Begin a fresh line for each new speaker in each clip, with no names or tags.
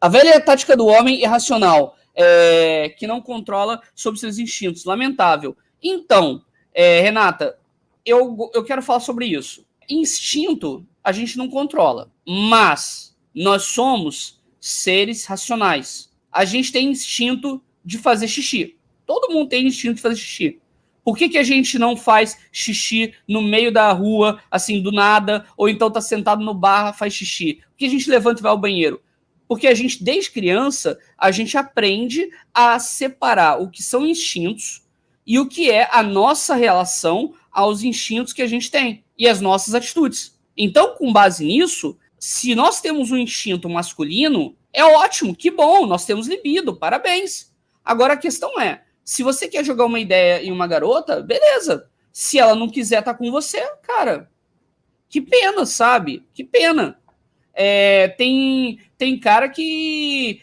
A velha tática do homem irracional, que não controla sobre seus instintos. Lamentável. Então, Renata, eu quero falar sobre isso. Instinto a gente não controla, mas nós somos seres racionais. A gente tem instinto de fazer xixi. Todo mundo tem instinto de fazer xixi. Por que a gente não faz xixi no meio da rua, assim, do nada, ou então tá sentado no bar, faz xixi? Por que a gente levanta e vai ao banheiro? Porque a gente, desde criança, a gente aprende a separar o que são instintos e o que é a nossa relação aos instintos que a gente tem e as nossas atitudes. Então, com base nisso, se nós temos um instinto masculino, é ótimo, que bom, nós temos libido, parabéns. Agora a questão é, se você quer jogar uma ideia em uma garota, beleza. Se ela não quiser estar com você, cara, que pena, sabe? Que pena. Tem cara que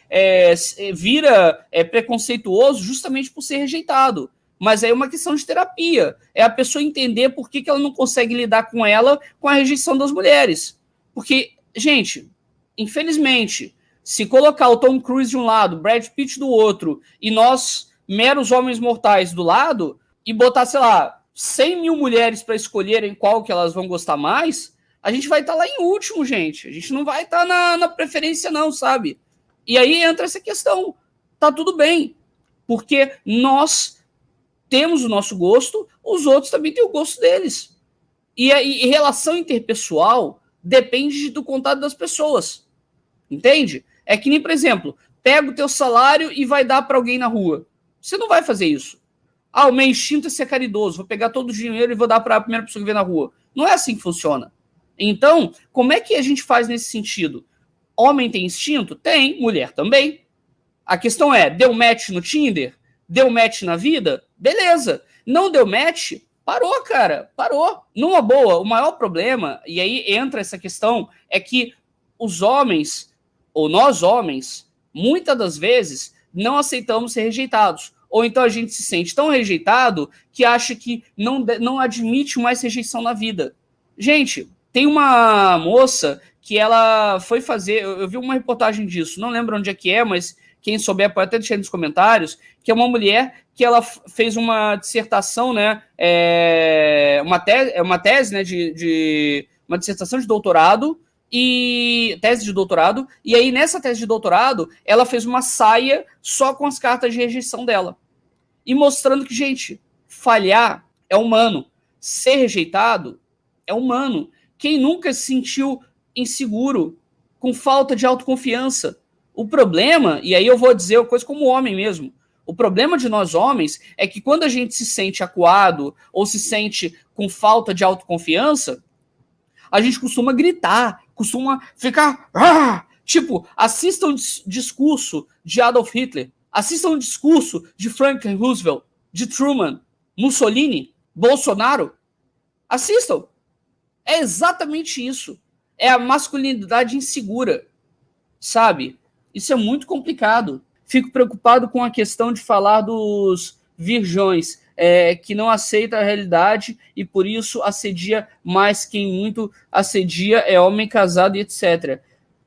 vira preconceituoso justamente por ser rejeitado. Mas aí é uma questão de terapia. É a pessoa entender por que ela não consegue lidar com ela com a rejeição das mulheres. Porque, gente, infelizmente, se colocar o Tom Cruise de um lado, Brad Pitt do outro, e nós, meros homens mortais, do lado, e botar, sei lá, 100 mil mulheres para escolherem qual que elas vão gostar mais, a gente vai estar lá em último, gente. A gente não vai estar na preferência, não, sabe? E aí entra essa questão. Tá tudo bem. Porque nós temos o nosso gosto, os outros também têm o gosto deles. E relação interpessoal depende do contato das pessoas. Entende? É que nem, por exemplo, pega o teu salário e vai dar para alguém na rua. Você não vai fazer isso. O meu instinto é ser caridoso. Vou pegar todo o dinheiro e vou dar para a primeira pessoa que vê na rua. Não é assim que funciona. Então, como é que a gente faz nesse sentido? Homem tem instinto? Tem. Mulher também. A questão é, deu match no Tinder? Deu match na vida? Beleza. Não deu match? Parou, cara. Parou. Numa boa, o maior problema, e aí entra essa questão, é que os homens, ou nós homens, muitas das vezes, não aceitamos ser rejeitados. Ou então a gente se sente tão rejeitado que acha que não admite mais rejeição na vida. Gente, tem uma moça que ela foi fazer... Eu vi uma reportagem disso, não lembro onde é que é, mas quem souber pode até deixar nos comentários, que é uma mulher que ela fez uma dissertação, né? Uma tese, né? Uma dissertação de doutorado, tese de doutorado, e aí nessa tese de doutorado ela fez uma saia só com as cartas de rejeição dela. E mostrando que, gente, falhar é humano. Ser rejeitado é humano. Quem nunca se sentiu inseguro, com falta de autoconfiança? O problema, e aí eu vou dizer uma coisa como homem mesmo, o problema de nós homens é que quando a gente se sente acuado ou se sente com falta de autoconfiança, a gente costuma gritar, costuma ficar... Tipo, assistam um discurso de Adolf Hitler, assistam um discurso de Franklin Roosevelt, de Truman, Mussolini, Bolsonaro. Assistam. É exatamente isso. É a masculinidade insegura, sabe? Isso é muito complicado. Fico preocupado com a questão de falar dos virgões, que não aceita a realidade e por isso assedia mais. Quem muito assedia é homem casado e etc.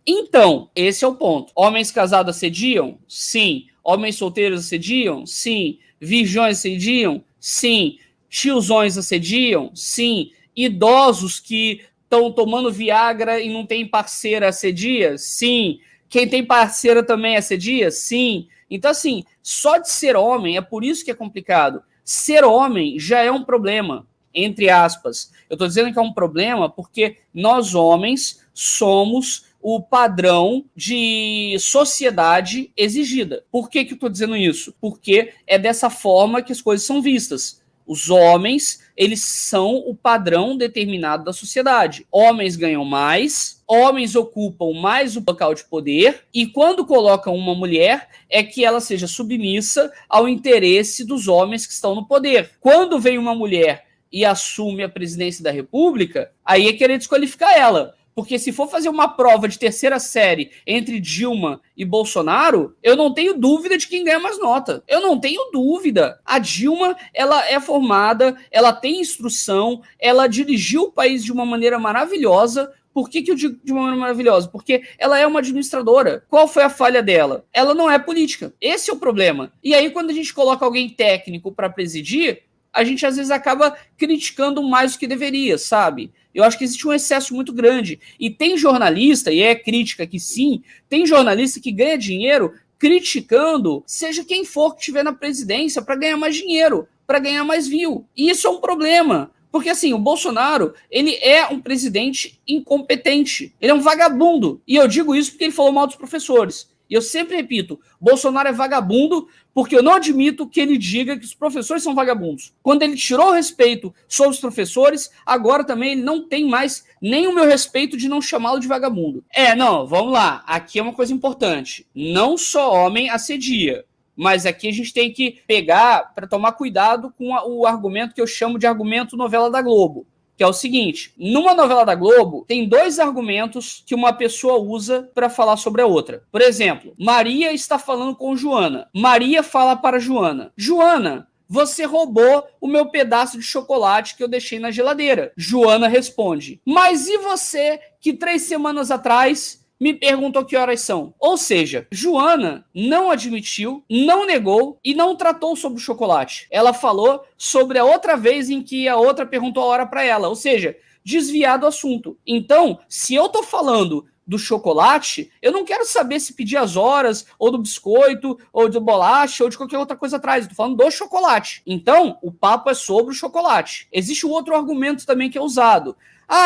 Então, esse é o ponto. Homens casados assediam? Sim. Homens solteiros assediam? Sim. Virgões assediam? Sim. Tiozões assediam? Sim. Idosos que estão tomando Viagra e não tem parceira assedia? Sim. Quem tem parceira também assedia? Sim. Então, assim, só de ser homem, é por isso que é complicado. Ser homem já é um problema, entre aspas. Eu estou dizendo que é um problema porque nós, homens, somos o padrão de sociedade exigida. Por que eu estou dizendo isso? Porque é dessa forma que as coisas são vistas. Os homens, eles são o padrão determinado da sociedade. Homens ganham mais, homens ocupam mais o local de poder, e quando colocam uma mulher, é que ela seja submissa ao interesse dos homens que estão no poder. Quando vem uma mulher e assume a presidência da República, aí é querer desqualificar ela. Porque se for fazer uma prova de terceira série entre Dilma e Bolsonaro, eu não tenho dúvida de quem ganha mais nota. Eu não tenho dúvida. A Dilma, ela é formada, ela tem instrução, ela dirigiu o país de uma maneira maravilhosa. Por que eu digo de uma maneira maravilhosa? Porque ela é uma administradora. Qual foi a falha dela? Ela não é política. Esse é o problema. E aí, quando a gente coloca alguém técnico para presidir, a gente às vezes acaba criticando mais do que deveria, sabe? Eu acho que existe um excesso muito grande. E tem jornalista, e é crítica que sim, tem jornalista que ganha dinheiro criticando seja quem for que estiver na presidência para ganhar mais dinheiro, para ganhar mais view. E isso é um problema. Porque, assim, o Bolsonaro, ele é um presidente incompetente. Ele é um vagabundo. E eu digo isso porque ele falou mal dos professores. E eu sempre repito, Bolsonaro é vagabundo porque eu não admito que ele diga que os professores são vagabundos. Quando ele tirou o respeito sobre os professores, agora também ele não tem mais nem o meu respeito de não chamá-lo de vagabundo. Não, vamos lá. Aqui é uma coisa importante. Não só homem assedia. Mas aqui a gente tem que pegar para tomar cuidado com o argumento que eu chamo de argumento novela da Globo. Que é o seguinte, numa novela da Globo, tem dois argumentos que uma pessoa usa para falar sobre a outra. Por exemplo, Maria está falando com Joana. Maria fala para Joana. Joana, você roubou o meu pedaço de chocolate que eu deixei na geladeira. Joana responde, mas e você que 3 semanas atrás me perguntou que horas são? Ou seja, Joana não admitiu, não negou e não tratou sobre o chocolate. Ela falou sobre a outra vez em que a outra perguntou a hora para ela. Ou seja, desviar do assunto. Então, se eu tô falando do chocolate, eu não quero saber se pedir as horas, ou do biscoito, ou do bolacha, ou de qualquer outra coisa atrás. Eu tô falando do chocolate. Então, o papo é sobre o chocolate. Existe um outro argumento também que é usado.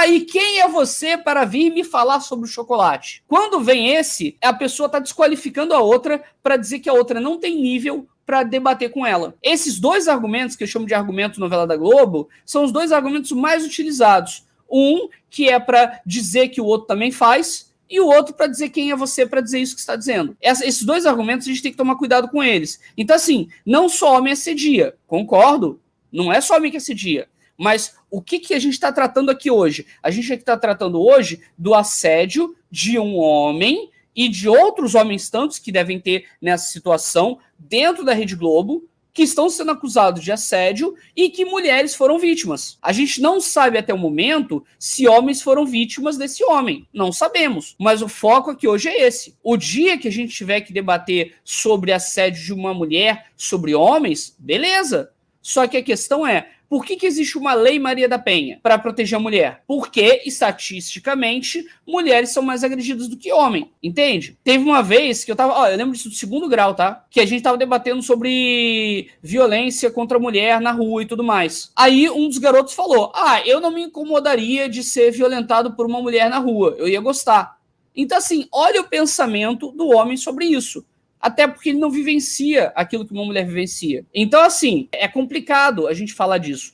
E quem é você para vir me falar sobre o chocolate? Quando vem esse, a pessoa está desqualificando a outra para dizer que a outra não tem nível para debater com ela. Esses dois argumentos, que eu chamo de argumento novela da Globo, são os dois argumentos mais utilizados. Um, que é para dizer que o outro também faz, e o outro para dizer quem é você para dizer isso que está dizendo. Esses dois argumentos a gente tem que tomar cuidado com eles. Então, assim, não só homem assedia, concordo, não é só homem que assedia. Mas o que a gente está tratando aqui hoje? A gente está tratando hoje do assédio de um homem e de outros homens tantos que devem ter nessa situação dentro da Rede Globo, que estão sendo acusados de assédio e que mulheres foram vítimas. A gente não sabe até o momento se homens foram vítimas desse homem. Não sabemos. Mas o foco aqui hoje é esse. O dia que a gente tiver que debater sobre assédio de uma mulher sobre homens, beleza. Só que a questão é, por que existe uma lei Maria da Penha para proteger a mulher? Porque, estatisticamente, mulheres são mais agredidas do que homem, entende? Teve uma vez que eu tava, eu lembro disso do 2º grau, tá? Que a gente tava debatendo sobre violência contra a mulher na rua e tudo mais. Aí um dos garotos falou, eu não me incomodaria de ser violentado por uma mulher na rua, eu ia gostar. Então, assim, olha o pensamento do homem sobre isso. Até porque ele não vivencia aquilo que uma mulher vivencia. Então, assim, é complicado a gente falar disso.